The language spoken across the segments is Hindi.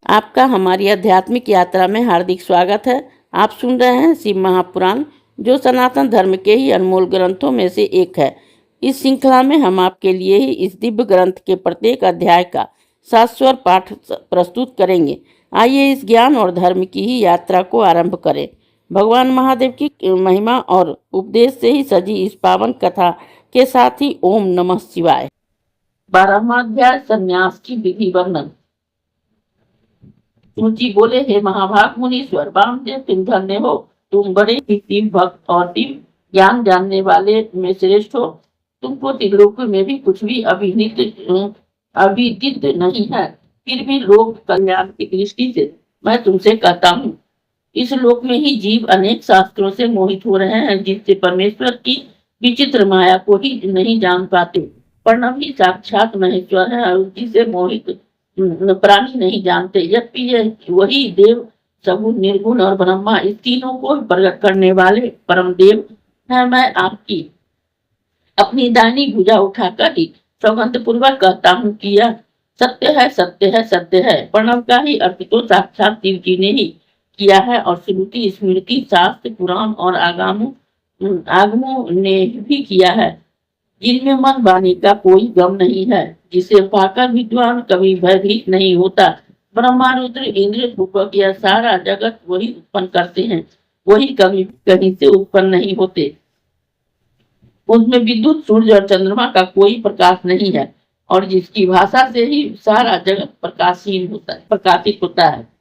आपका हमारी आध्यात्मिक यात्रा में हार्दिक स्वागत है। आप सुन रहे हैं शिव महापुराण, जो सनातन धर्म के ही अनमोल ग्रंथों में से एक है। इस श्रृंखला में हम आपके लिए ही इस दिव्य ग्रंथ के प्रत्येक अध्याय का शाश्वत पाठ प्रस्तुत करेंगे। आइए इस ज्ञान और धर्म की ही यात्रा को आरंभ करें। भगवान महादेव की महिमा और उपदेश से ही सजी इस पावन कथा के साथ ही ओम नमः शिवाय। 12वां अध्याय, संन्यास की विधि वर्णन। सूची बोले, हे महाभाग मुनीश्वर, वामदेव तुम धन्य हो। तुम बड़े ही दिव्य भक्त और दिव्य ज्ञान जानने वाले में श्रेष्ठ हो। तुमको त्रिलोक में भी कुछ भी अविदित नहीं है। फिर भी लोक कल्याण की दृष्टि से मैं तुमसे कहता हूँ। इस लोक में ही जीव अनेक शास्त्रों से मोहित हो रहे हैं, जिससे परमेश्वर की विचित्र माया को ही नहीं जान पाते। प्रणव ही साक्षात महेश्वर है और जिसे मोहित प्राणी नहीं जानते। यद्यपि वही देव सगुण, निर्गुण और ब्रह्मा, इस तीनों को प्रकट करने वाले परम देव है। मैं आपकी अपनी दाहिनी भुजा उठाकर ही सौगंध पूर्वक कहता हूँ कि यह सत्य है, सत्य है, सत्य है। प्रणव का ही अर्थ तो साक्षात शिव जी ने ही किया है और श्रुति, स्मृति, शास्त्र, पुराण और आगमों ने भी किया है, जिनमें मन वाणी का कोई गम नहीं है, जिसे पाकर विद्वान कभी भयभीत नहीं होता। ब्रह्मा, रुद्र, इंद्र, रूपक यह सारा जगत वही उत्पन्न करते हैं, वही कभी कहीं से उत्पन्न नहीं होते। उनमें विद्युत, सूर्य और चंद्रमा का कोई प्रकाश नहीं है और जिसकी भाषा से ही सारा जगत प्रकाशित होता है।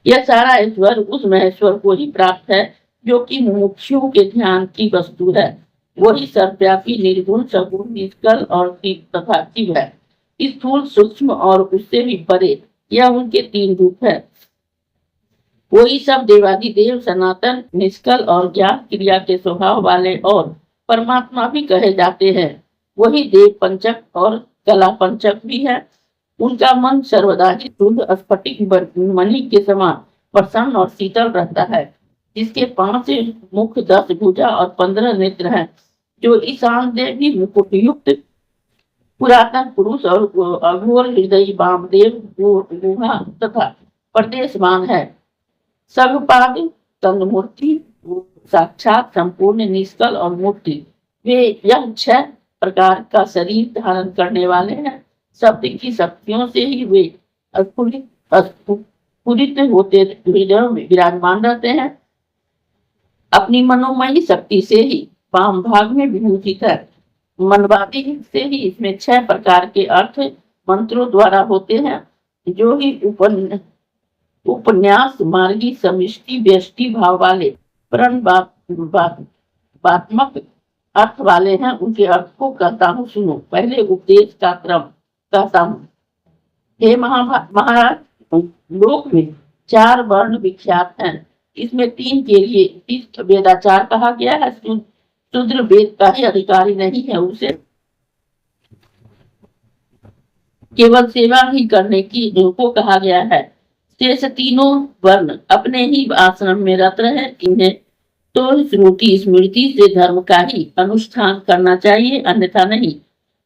यह सारा ईश्वर उस महेश्वर को ही प्राप्त है, जो कि मुमुक्षुओं के ध्यान की वस्तु है। वही सर्वव्यापी, निर्गुण, सगुण, निष्कल और तथा शिव है। स्थूल, सूक्ष्म और उससे भी परे, यह उनके तीन रूप है। वही सब देवादिदेव, सनातन, निष्कल और ज्ञान क्रिया के स्वभाव वाले और परमात्मा भी कहे जाते हैं। वही देव पंचक और कला पंचक भी है। उनका मन सर्वदा ही शुद्ध स्फटिक मणि के समान प्रसन्न और शीतल रहता है, जिसके 5 मुख, 10 भुजा और 15 नेत्र हैं, जो ईशान देवी मुकुटयुक्त पुरातन पुरुष और अघोर हृदय वामदेव गुहा तथा प्रदेशमान है। सगपाद तन्मूर्ति, साक्षात संपूर्ण निष्कल और मूर्ति, वे यह 6 प्रकार का शरीर धारण करने वाले हैं। शब्द की शक्तियों से ही वे स्फुरित होते हृदय में विराजमान रहते हैं। अपनी मनोमयी शक्ति से ही वाम भाग में विभूषित है। मनवादी से ही इसमें 6 प्रकार के अर्थ मंत्रों द्वारा होते हैं, जो ही उपन्यास, मार्गी, समिष्टि, व्यष्टि भाव वाले प्रणवात्मक अर्थ वाले हैं। उनके अर्थ को कहता हूँ, सुनो। पहले उपदेश का क्रम कहता हूँ। हे महाराज, लोक में 4 वर्ण विख्यात हैं। इसमें 3 के लिए वेदाचार कहा गया है। शूद्र वेद का ही अधिकारी नहीं है, उसे केवल सेवा ही करने की को कहा गया है। शेष तीनों वर्ण अपने ही आश्रम में रत रहे। इन्हें तो श्रुति, स्मृति से धर्म का ही अनुष्ठान करना चाहिए, अन्यथा नहीं।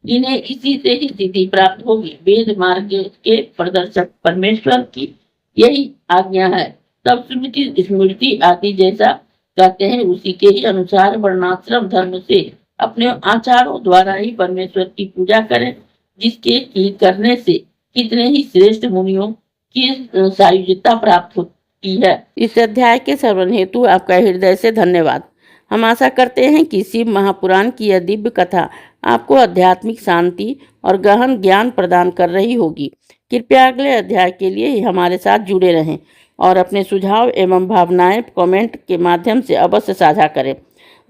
इन्हें इसी से ही सिद्धि प्राप्त होगी। वेद मार्ग के प्रदर्शक परमेश्वर की यही आज्ञा है। तब श्रुति, स्मृति आदि जैसा कहते हैं, उसी के ही अनुसार वर्णाश्रम धर्म से अपने आचारों द्वारा ही परमेश्वर की पूजा करें, जिसके करने से कितने ही श्रेष्ठ मुनियों की सायुज्यता प्राप्त होती है। इस अध्याय के श्रवण हेतु आपका हृदय से धन्यवाद। हम आशा करते हैं कि शिव महापुराण की यह दिव्य कथा आपको आध्यात्मिक शांति और गहन ज्ञान प्रदान कर रही होगी। कृपया अगले अध्याय के लिए हमारे साथ जुड़े रहें और अपने सुझाव एवं भावनाएं कमेंट के माध्यम से अवश्य साझा करें।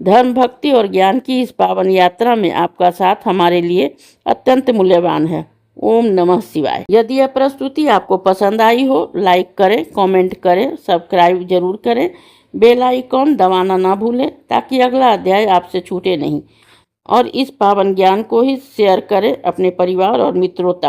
धर्म, भक्ति और ज्ञान की इस पावन यात्रा में आपका साथ हमारे लिए अत्यंत मूल्यवान है। ओम नमः शिवाय। यदि यह प्रस्तुति आपको पसंद आई हो, लाइक करें, कमेंट करें, सब्सक्राइब जरूर करें, बेल आइकॉन दबाना ना भूलें, ताकि अगला अध्याय आपसे छूटे नहीं। और इस पावन ज्ञान को ही शेयर करें अपने परिवार और मित्रों तक।